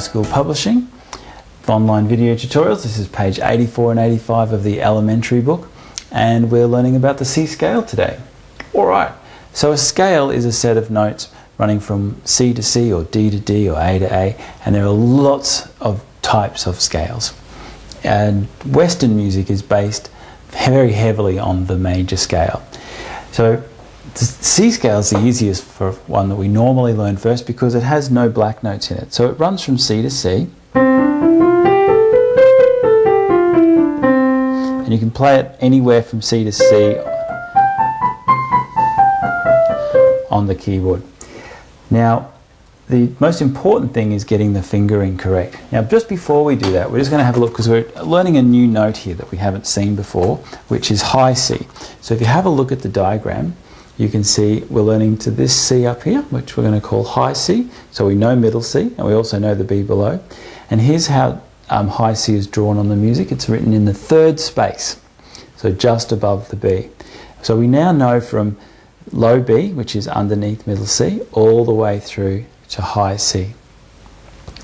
School Publishing, online video tutorials. This is page 84 and 85 of the elementary book, and we're learning about the C scale today. Alright, so a scale is a set of notes running from C to C or D to D or A to A, and there are lots of types of scales. And Western music is based very heavily on the major scale. So the C scale is the easiest for one that we normally learn first because it has no black notes in it. So it runs from C to C, and you can play it anywhere from C to C on the keyboard. Now, the most important thing is getting the fingering correct. Now, just before we do that, we're just going to have a look because we're learning a new note here that we haven't seen before, which is high C. So if you have a look at the diagram, you can see we're learning to this C up here, which we're going to call high C. So we know middle C, and we also know the B below. And here's how high C is drawn on the music. It's written in the third space, so just above the B. So we now know from low B, which is underneath middle C, all the way through to high C.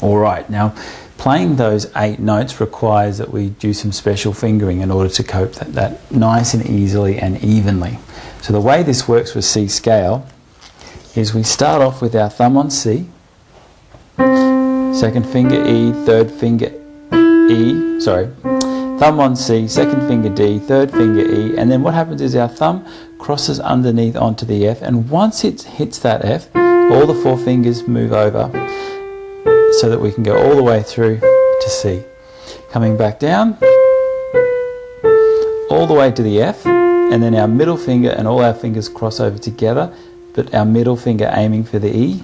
Alright, now playing those 8 notes requires that we do some special fingering in order to cope that nice and easily and evenly. So the way this works with C scale is we start off with our thumb on C, second finger E, third finger E, thumb on C, second finger D, third finger E, and then what happens is our thumb crosses underneath onto the F, and once it hits that F, all the 4 fingers move over so that we can go all the way through to C. Coming back down, all the way to the F, and then our middle finger and all our fingers cross over together, but our middle finger aiming for the E.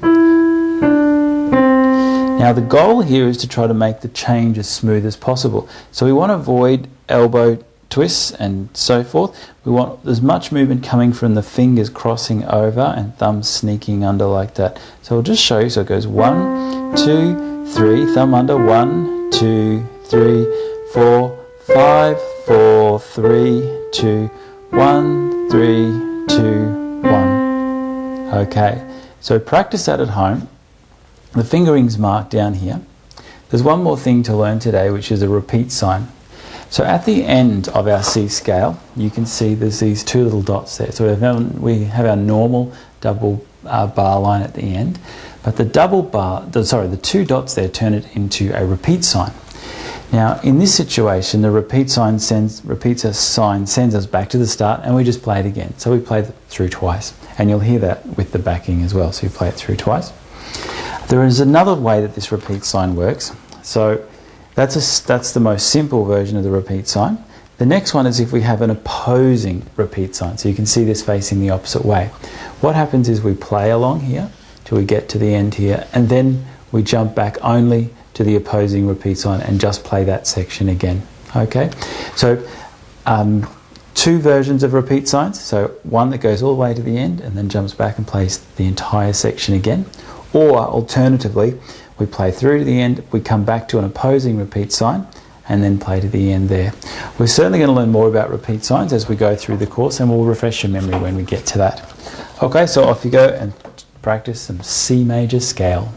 Now the goal here is to try to make the change as smooth as possible. So we want to avoid elbow twists and so forth. We want as much movement coming from the fingers crossing over and thumbs sneaking under like that. So I'll just show you. So it goes 1, 2, 3, thumb under, 1, 2, 3, 4, 5, 4, 3, 2, 1, 3, 2, 1. Okay, so practice that at home. The fingering's marked down here. There's one more thing to learn today, which is a repeat sign. So at the end of our C scale, you can see there's these 2 little dots there. So we have our normal double bar line at the end, but the the 2 dots there turn it into a repeat sign. Now in this situation, the repeat sign sends us back to the start, and we just play it again. So we play it through twice, and you'll hear that with the backing as well. So you play it through twice. There is another way that this repeat sign works. So that's the most simple version of the repeat sign. The next one is if we have an opposing repeat sign. So you can see this facing the opposite way. What happens is we play along here till we get to the end here, and then we jump back only to the opposing repeat sign and just play that section again. Okay, so 2 versions of repeat signs. So one that goes all the way to the end and then jumps back and plays the entire section again. Or alternatively, we play through to the end, we come back to an opposing repeat sign, and then play to the end there. We're certainly going to learn more about repeat signs as we go through the course, and we'll refresh your memory when we get to that. Okay, so off you go and practice some C major scale.